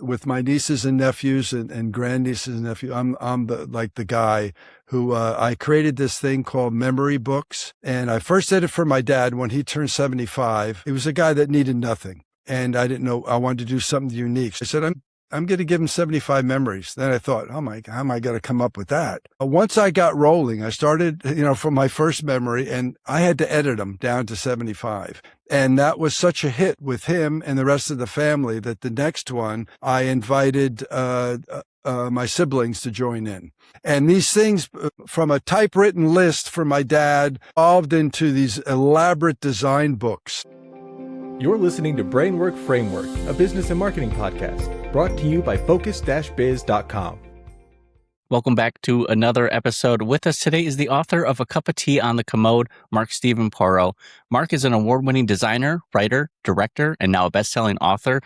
with my nieces and nephews and grandnieces and nephews. I'm the guy who I created this thing called memory books. And I first did it for my dad when he turned 75. He was a guy that needed nothing. And I didn't know, I wanted to do something unique. So I said, I'm going to give him 75 memories. Then I thought, how am I going to come up with that? Once I got rolling, I started, from my first memory, and I had to edit them down to 75. And that was such a hit with him and the rest of the family that the next one, I invited my siblings to join in. And these things from a typewritten list for my dad evolved into these elaborate design books. You're listening to Brainwork Framework, a business and marketing podcast, brought to you by focus-biz.com. Welcome back to another episode. With us today is the author of A Cup of Tea on the Commode, Mark Steven Porro. Mark is an award-winning designer, writer, director, and now a best-selling author,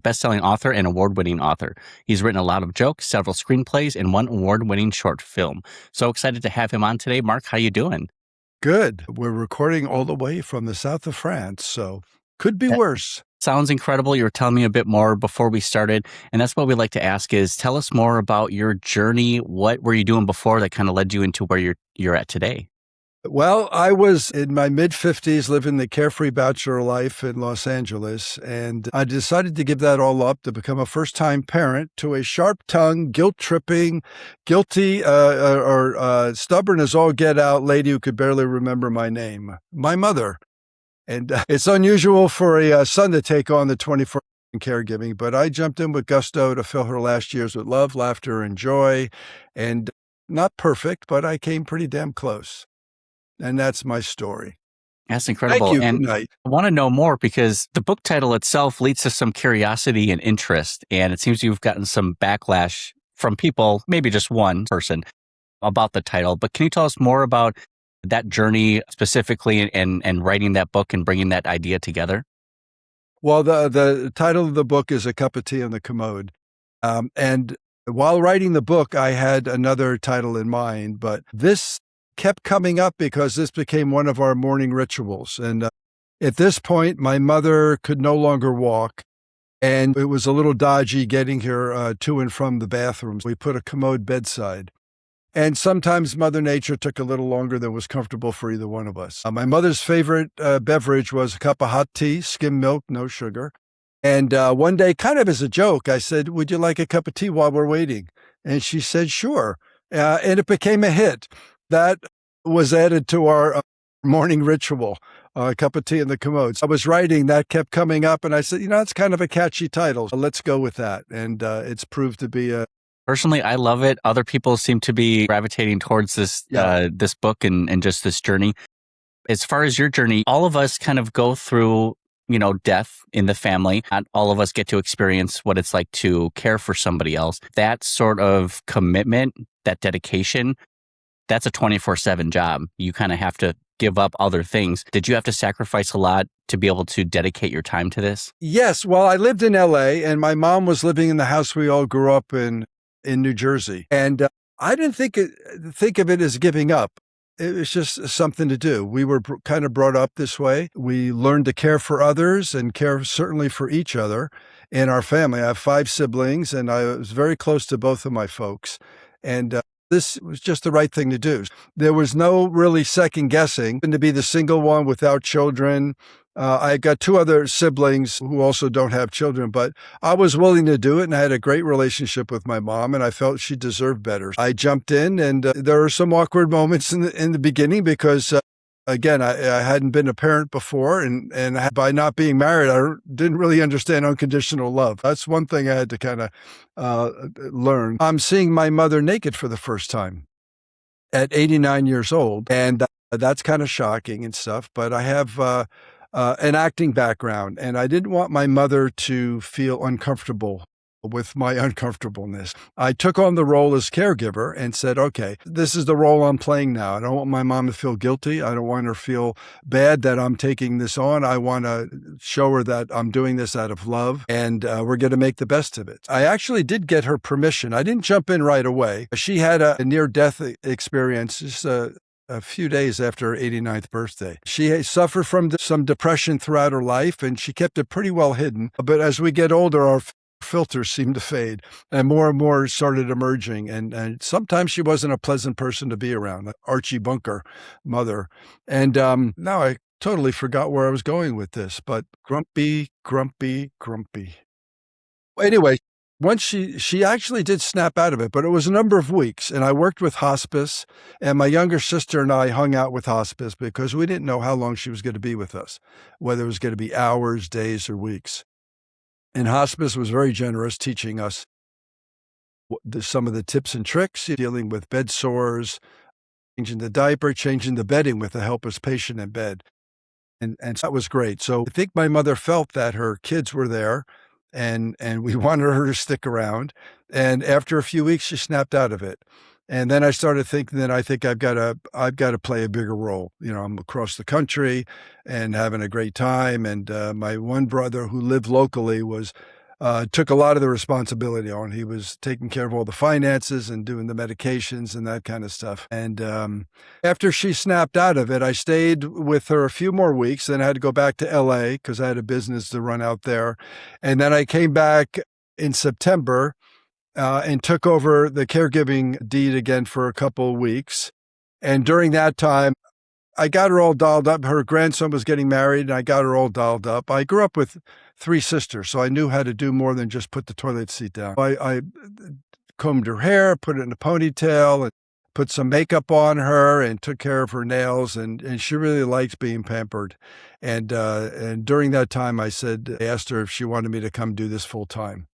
best-selling author and award-winning author. He's written a lot of jokes, several screenplays, and one award-winning short film. So excited to have him on today. Mark, how you doing? Good. We're recording all the way from the south of France, so could be worse. Sounds incredible. You were telling me a bit more before we started, and that's what we like to ask is, tell us more about your journey. What were you doing before that kind of led you into where you're at today? Well, I was in my mid-50s living the carefree bachelor life in Los Angeles, and I decided to give that all up to become a first-time parent to a sharp-tongued, guilt-tripping, guilty, or stubborn as all get-out lady who could barely remember my name, my mother. And it's unusual for a son to take on the 24/7 caregiving, but I jumped in with gusto to fill her last years with love, laughter, and joy, and not perfect, but I came pretty damn close. And that's my story. That's incredible. Thank you. And Good night. I want to know more because the book title itself leads to some curiosity and interest. And it seems you've gotten some backlash from people, maybe just one person, about the title. But can you tell us more about that journey specifically and writing that book and bringing that idea together? Well, the title of the book is A Cup of Tea on the Commode. And while writing the book, I had another title in mind, but this kept coming up because this became one of our morning rituals. And at this point, my mother could no longer walk, and it was a little dodgy getting her to and from the bathrooms. We put a commode bedside. And sometimes Mother Nature took a little longer than was comfortable for either one of us. My mother's favorite beverage was a cup of hot tea, skim milk, no sugar. And one day, kind of as a joke, I said, "Would you like a cup of tea while we're waiting?" And she said, "Sure." And it became a hit. That was added to our morning ritual, a cup of tea in the commode. I was writing, that kept coming up, and I said, it's kind of a catchy title. Let's go with that. And it's proved to be a... Personally, I love it. Other people seem to be gravitating towards this this book and just this journey. As far as your journey, all of us kind of go through, death in the family. Not all of us get to experience what it's like to care for somebody else. That sort of commitment, that dedication, that's a 24/7 job. You kind of have to give up other things. Did you have to sacrifice a lot to be able to dedicate your time to this? Yes. Well, I lived in LA and my mom was living in the house we all grew up in New Jersey. And I didn't think of it as giving up. It was just something to do. We were kind of brought up this way. We learned to care for others and care certainly for each other in our family. I have 5 siblings and I was very close to both of my folks. And this was just the right thing to do. There was no really second guessing. And to be the single one without children, I got 2 other siblings who also don't have children, but I was willing to do it, and I had a great relationship with my mom, and I felt she deserved better. I jumped in, and there were some awkward moments in the beginning because, again, I hadn't been a parent before, and by not being married, I didn't really understand unconditional love. That's one thing I had to kind of learn. I'm seeing my mother naked for the first time at 89 years old, and that's kind of shocking and stuff, but I have... an acting background, and I didn't want my mother to feel uncomfortable with my uncomfortableness. I took on the role as caregiver and said, okay, this is the role I'm playing now. I don't want my mom to feel guilty. I don't want her to feel bad that I'm taking this on. I want to show her that I'm doing this out of love, and we're going to make the best of it. I actually did get her permission. I didn't jump in right away. She had a near-death experience, just a few days after her 89th birthday. She suffered from some depression throughout her life, and she kept it pretty well hidden. But as we get older, our filters seemed to fade, and more started emerging. And sometimes she wasn't a pleasant person to be around, like Archie Bunker mother. And now I totally forgot where I was going with this, but grumpy, grumpy, grumpy. Anyway, once she actually did snap out of it, but it was a number of weeks, and I worked with hospice, and my younger sister and I hung out with hospice because we didn't know how long she was going to be with us, whether it was going to be hours, days, or weeks. And hospice was very generous, teaching us some of the tips and tricks, dealing with bed sores, changing the diaper, changing the bedding with a helpless patient in bed. And that was great. So I think my mother felt that her kids were there and we wanted her to stick around. And after a few weeks, she snapped out of it. And then I started thinking that I think I've got to play a bigger role. I'm across the country and having a great time. And my one brother who lived locally took a lot of the responsibility on. He was taking care of all the finances and doing the medications and that kind of stuff. And after she snapped out of it, I stayed with her a few more weeks. Then I had to go back to LA because I had a business to run out there. And then I came back in September and took over the caregiving deed again for a couple of weeks. And during that time, I got her all dolled up. Her grandson was getting married, and I got her all dolled up. I grew up with 3 sisters, so I knew how to do more than just put the toilet seat down. I combed her hair, put it in a ponytail, and put some makeup on her, and took care of her nails, and she really liked being pampered. And during that time, I asked her if she wanted me to come do this full time.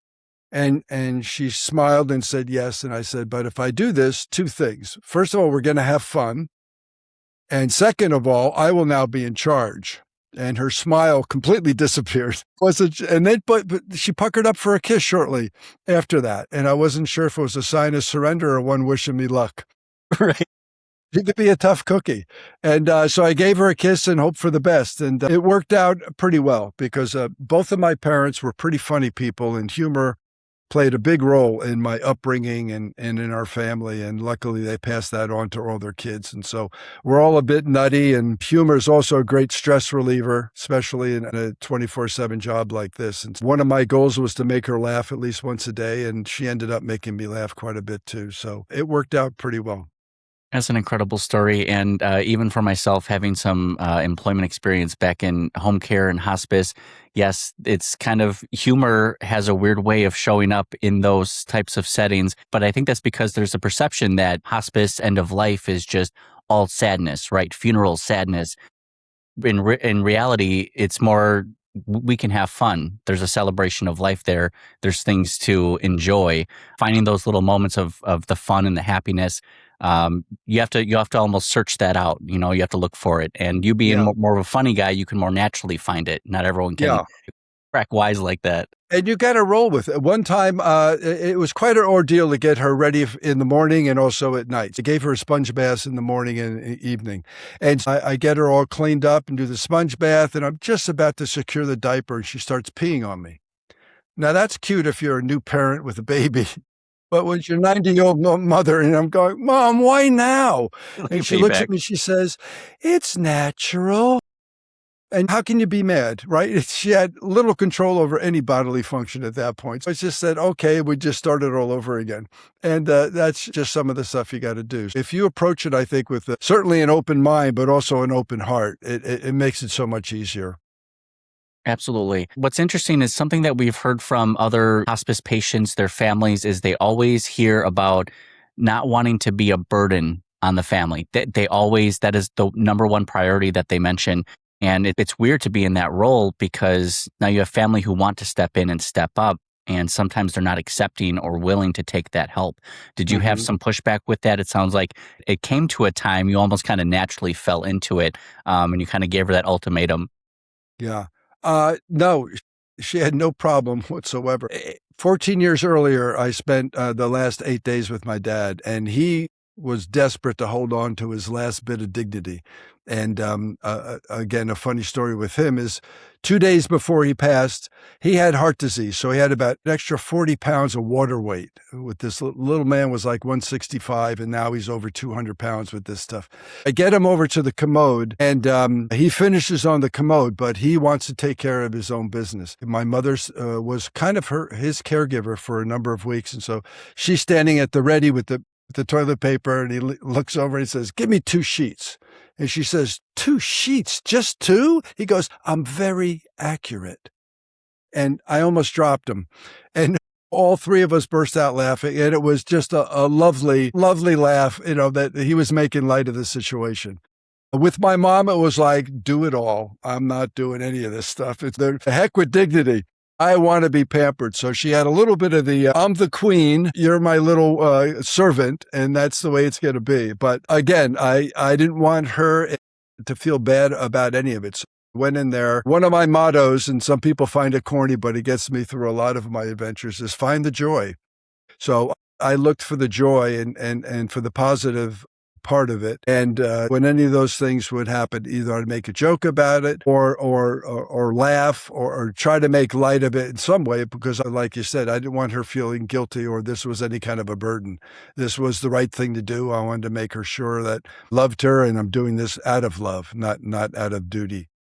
And she smiled and said yes. And I said, but if I do this, 2 things. First of all, we're going to have fun. And second of all, I will now be in charge. And her smile completely disappeared. But she puckered up for a kiss shortly after that. And I wasn't sure if it was a sign of surrender or one wishing me luck. Right. She could be a tough cookie. And so I gave her a kiss and hoped for the best. And it worked out pretty well because both of my parents were pretty funny people, and humor played a big role in my upbringing and in our family. And luckily they passed that on to all their kids. And so we're all a bit nutty, and humor is also a great stress reliever, especially in a 24/7 job like this. And one of my goals was to make her laugh at least once a day. And she ended up making me laugh quite a bit too. So it worked out pretty well. That's an incredible story. And even for myself, having some employment experience back in home care and hospice, yes, it's kind of humor has a weird way of showing up in those types of settings. But I think that's because there's a perception that hospice end of life is just all sadness, right? Funeral sadness. In reality, it's more we can have fun. There's a celebration of life there. There's things to enjoy. Finding those little moments of the fun and the happiness. You have to almost search that out. You have to look for it. And you being more of a funny guy, you can more naturally find it. Not everyone can crack wise like that. And you got to roll with it. One time, it was quite an ordeal to get her ready in the morning and also at night. I gave her a sponge bath in the morning and evening. And I get her all cleaned up and do the sponge bath, and I'm just about to secure the diaper, and she starts peeing on me. Now, that's cute if you're a new parent with a baby. But when you're 90-year-old mother, and I'm going, Mom, why now? And she looks at me, she says, it's natural. And how can you be mad, right? She had little control over any bodily function at that point. So I just said, okay, we just started all over again. And that's just some of the stuff you got to do. If you approach it, I think, with certainly an open mind, but also an open heart, it makes it so much easier. Absolutely. What's interesting is something that we've heard from other hospice patients, their families, is they always hear about not wanting to be a burden on the family. That is the number one priority that they mention. And it's weird to be in that role because now you have family who want to step in and step up, and sometimes they're not accepting or willing to take that help. Did you have some pushback with that? It sounds like it came to a time you almost kind of naturally fell into it, and you kind of gave her that ultimatum. Yeah. No, she had no problem whatsoever. 14 years earlier, I spent the last 8 days with my dad, and he was desperate to hold on to his last bit of dignity. And again, a funny story with him is 2 days before he passed, he had heart disease. So he had about an extra 40 pounds of water weight. With this little man was like 165, and now he's over 200 pounds with this stuff. I get him over to the Commode, and he finishes on the Commode, but he wants to take care of his own business. My mother was kind of his caregiver for a number of weeks, and so she's standing at the ready with the toilet paper, and he looks over and he says, "Give me 2 sheets." And she says, "2 sheets? Just 2?" He goes, "I'm very accurate." And I almost dropped him. And all 3 of us burst out laughing. And it was just a lovely, lovely laugh, that he was making light of the situation. With my mom, it was like, do it all. I'm not doing any of this stuff. It's the heck with dignity. I want to be pampered. So she had a little bit of the, I'm the queen, you're my little servant, and that's the way it's going to be. But again, I didn't want her to feel bad about any of it. So I went in there. One of my mottos, and some people find it corny, but it gets me through a lot of my adventures, is find the joy. So I looked for the joy and for the positive part of it. And when any of those things would happen, either I'd make a joke about it or laugh or try to make light of it in some way, because like you said, I didn't want her feeling guilty or this was any kind of a burden. This was the right thing to do. I wanted to make her sure that I loved her, and I'm doing this out of love, not out of duty.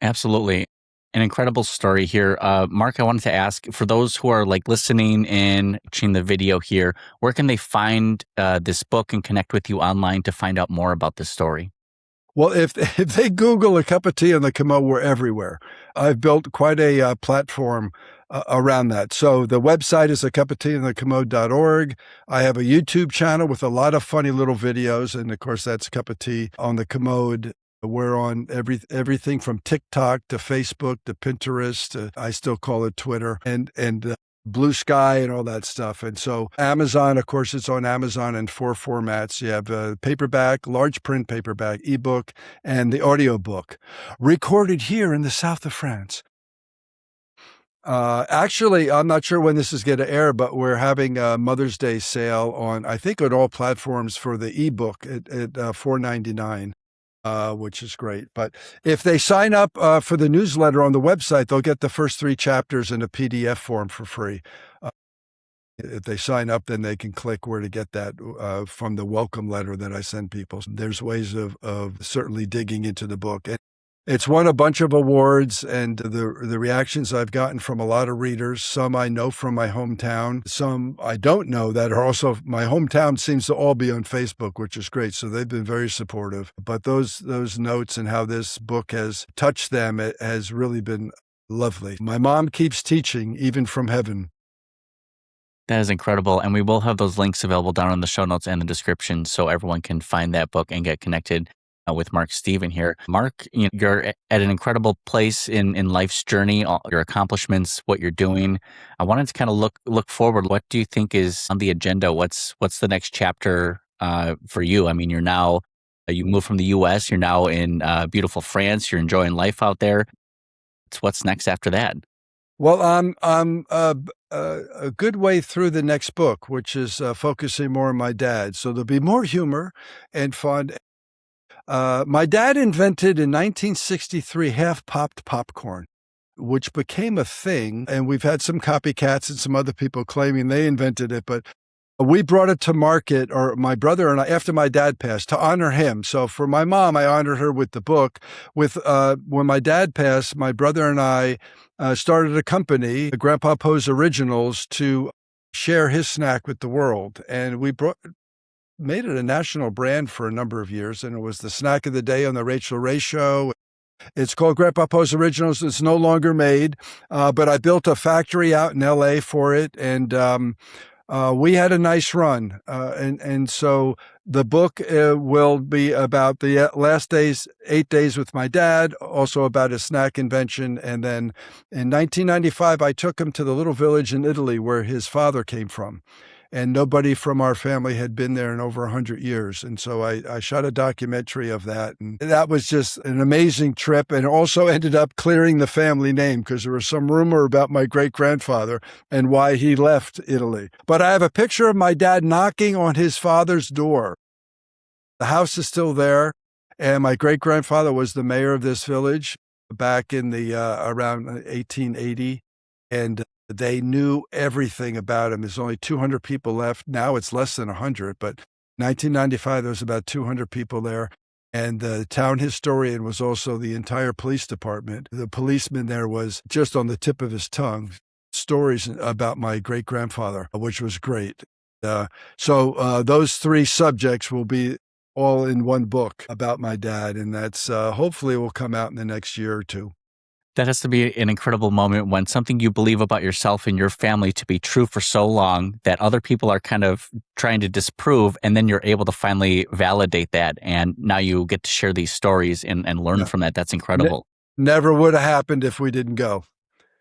Absolutely. An incredible story here. Mark, I wanted to ask, for those who are listening and watching the video here, where can they find this book and connect with you online to find out more about this story? Well, if they Google A Cup of Tea on the Commode, we're everywhere. I've built quite a platform around that. So the website is acupofteaonthecommode.org. I have a YouTube channel with a lot of funny little videos. And of course, that's Cup of Tea on the Commode. We're on everything from TikTok to Facebook to Pinterest to, I still call it Twitter, and Blue Sky and all that stuff. And so Amazon, of course, it's on Amazon in 4 formats. You have paperback, large print paperback, ebook, and the audiobook, recorded here in the south of France. Actually, I'm not sure when this is going to air, but we're having a Mother's Day sale on, I think, on all platforms for the ebook at $4.99. Which is great. But if they sign up for the newsletter on the website, they'll get the first 3 chapters in a PDF form for free. If they sign up, then they can click where to get that from the welcome letter that I send people. There's ways of certainly digging into the book. And it's won a bunch of awards, and the reactions I've gotten from a lot of readers, some I know from my hometown, some I don't know that are also, my hometown seems to all be on Facebook, which is great. So they've been very supportive. But those notes and how this book has touched them, it has really been lovely. My mom keeps teaching, even from heaven. That is incredible. And we will have those links available down in the show notes and the description so everyone can find that book and get connected with Mark Steven here. Mark, you're at an incredible place in life's journey, all your accomplishments, what you're doing. I wanted to kind of look forward. What do you think is on the agenda? What's the next chapter for you? I mean, you're now, you moved from the U.S., you're now in beautiful France, you're enjoying life out there. What's next after that? Well, I'm a good way through the next book, which is focusing more on my dad. So there'll be more humor and fun. My dad invented in 1963 half-popped popcorn, which became a thing. And we've had some copycats and some other people claiming they invented it, but we brought it to market, or my brother and I, after my dad passed, to honor him. So for my mom, I honored her with the book. When my dad passed, my brother and I started a company, Grandpa Poe's Originals, to share his snack with the world. And we made it a national brand for a number of years, and it was the snack of the day on the Rachel Ray Show. It's called Grandpa Poe's Originals. It's no longer made, but I built a factory out in L.A. for it, and we had a nice run. And so the book will be about the last 8 days with my dad, also about his snack invention. And then in 1995, I took him to the little village in Italy where his father came from. and nobody from our family had been there in over 100 years. And so I shot a documentary of that. And that was just an amazing trip, and also ended up clearing the family name because there was some rumor about my great-grandfather and why he left Italy. But I have a picture of my dad knocking on his father's door. The house is still there, and my great-grandfather was the mayor of this village back in the around 1880, and they knew everything about him. There's only 200 people left. Now it's less than 100, but 1995, there was about 200 people there. And the town historian was also the entire police department. The policeman there was just on the tip of his tongue, stories about my great-grandfather, which was great. So those three subjects will be all in one book about my dad, and that's hopefully will come out in the next year or two. That has to be an incredible moment when something you believe about yourself and your family to be true for so long that other people are kind of trying to disprove, and then you're able to finally validate that. And now you get to share these stories and learn from that. That's incredible. Never would have happened if we didn't go.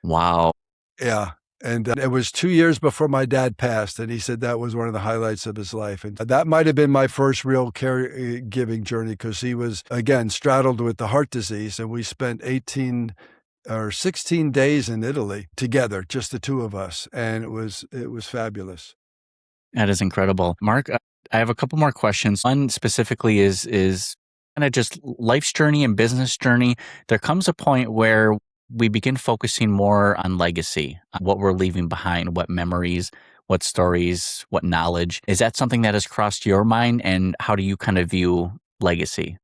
Wow. Yeah. And it was 2 years before my dad passed, and he said that was one of the highlights of his life. And that might have been my first real caregiving journey, because he was, again, straddled with the heart disease, and we spent 18 or 16 days in Italy together, just the two of us, and it was fabulous. That is incredible. Mark, I have a couple more questions. One specifically is kind of just life's journey and business journey. There comes a point where we begin focusing more on legacy, what we're leaving behind, what memories, what stories, what knowledge. Is that something that has crossed your mind, and how do you kind of view legacy?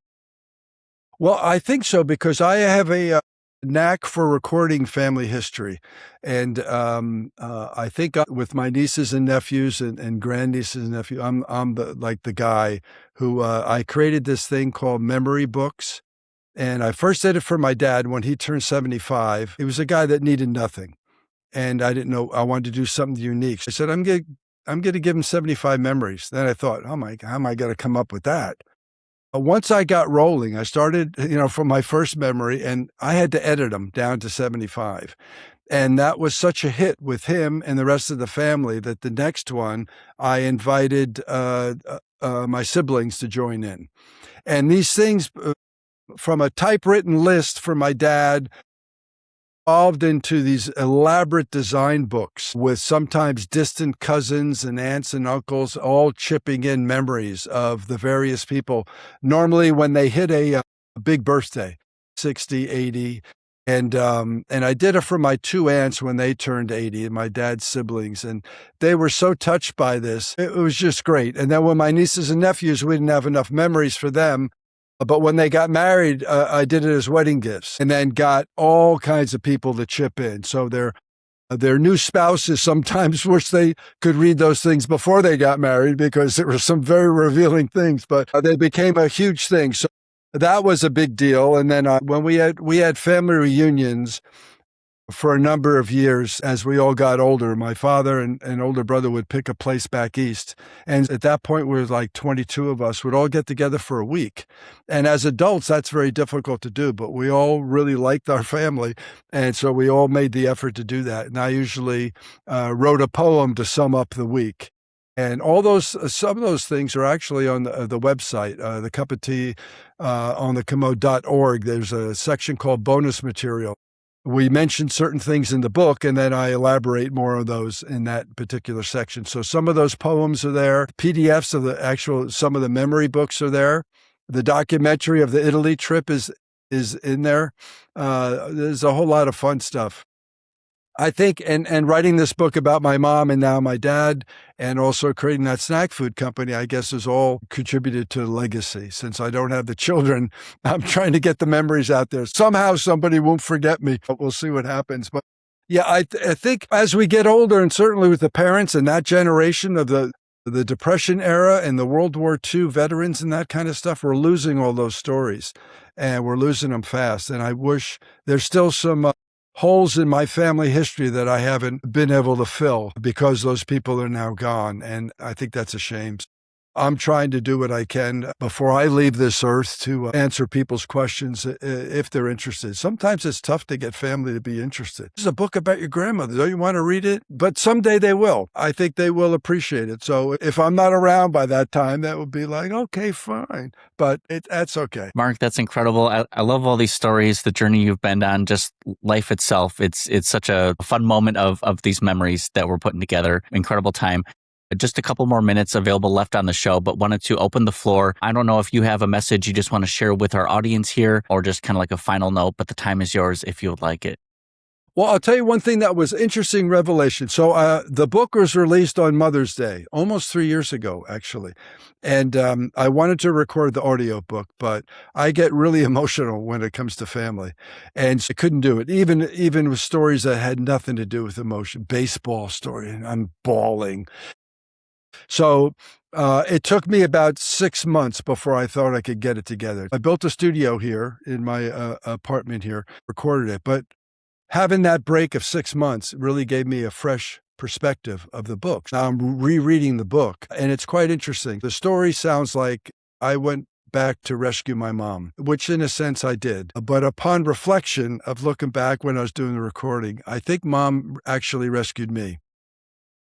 Well, I think so, because I have a knack for recording family history. And I think with my nieces and nephews and grandnieces and nephews, I'm the guy who I created this thing called memory books. And I first did it for my dad when he turned 75. He was a guy that needed nothing, and I didn't know, I wanted to do something unique. I said, I'm going to give him 75 memories. Then I thought, how am I going to come up with that? Once I got rolling, I started, from my first memory, and I had to edit them down to 75. And that was such a hit with him and the rest of the family that the next one, I invited my siblings to join in. And these things, from a typewritten list for my dad, evolved into these elaborate design books with sometimes distant cousins and aunts and uncles all chipping in memories of the various people, normally when they hit a big birthday, 60, 80. And I did it for my two aunts when they turned 80, and my dad's siblings, and they were so touched by this. It was just great. And then when my nieces and nephews, we didn't have enough memories for them. But when they got married, I did it as wedding gifts, and then got all kinds of people to chip in. So their new spouses sometimes wish they could read those things before they got married, because there were some very revealing things, but they became a huge thing. So that was a big deal. And then when we had family reunions for a number of years as we all got older, my father and older brother would pick a place back east. And at that point, we were like 22 of us would all get together for a week. And as adults, that's very difficult to do, but we all really liked our family. And so we all made the effort to do that. And I usually wrote a poem to sum up the week. And some of those things are actually on the website, the Cup of Tea on the Commode.org. There's a section called bonus material. We mention certain things in the book, and then I elaborate more on those in that particular section. So some of those poems are there. PDFs of some of the memory books are there. The documentary of the Italy trip is in there. There's a whole lot of fun stuff. I think, and writing this book about my mom and now my dad, and also creating that snack food company, I guess, has all contributed to the legacy. Since I don't have the children, I'm trying to get the memories out there. Somehow somebody won't forget me, but we'll see what happens. But yeah, I think as we get older, and certainly with the parents and that generation of the Depression era and the World War II veterans and that kind of stuff, we're losing all those stories, and we're losing them fast. And I wish there's still some holes in my family history that I haven't been able to fill because those people are now gone. And I think that's a shame. I'm trying to do what I can before I leave this earth to answer people's questions if they're interested. Sometimes it's tough to get family to be interested. This is a book about your grandmother. Don't you want to read it? But someday they will. I think they will appreciate it. So if I'm not around by that time, that would be like, okay, fine. But that's okay. Mark, that's incredible. I love all these stories, the journey you've been on, just life itself. It's such a fun moment of these memories that we're putting together. Incredible time. Just a couple more minutes available left on the show, but wanted to open the floor. I don't know if you have a message you just want to share with our audience here or just kind of like a final note, but the time is yours if you would like it. Well, I'll tell you one thing that was interesting revelation. So the book was released on Mother's Day, almost 3 years ago, actually. And I wanted to record the audio book, but I get really emotional when it comes to family. And I couldn't do it, even with stories that had nothing to do with emotion, baseball story, and I'm bawling. So it took me about 6 months before I thought I could get it together. I built a studio here in my apartment here, recorded it, but having that break of 6 months really gave me a fresh perspective of the book. Now I'm rereading the book, and it's quite interesting. The story sounds like I went back to rescue my mom, which in a sense I did. But upon reflection of looking back when I was doing the recording, I think Mom actually rescued me.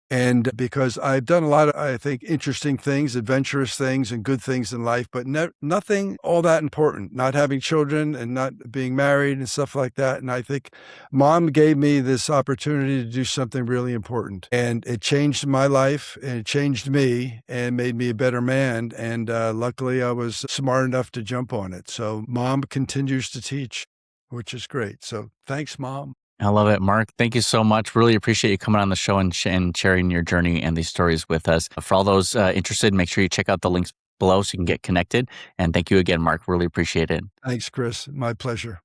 And because I've done a lot of, I think, interesting things, adventurous things and good things in life, but nothing all that important, not having children and not being married and stuff like that. And I think Mom gave me this opportunity to do something really important. And it changed my life and it changed me and made me a better man. And luckily I was smart enough to jump on it. So Mom continues to teach, which is great. So thanks, Mom. I love it, Mark. Thank you so much. Really appreciate you coming on the show and sharing your journey and these stories with us. For all those interested, make sure you check out the links below so you can get connected. And thank you again, Mark. Really appreciate it. Thanks, Chris. My pleasure.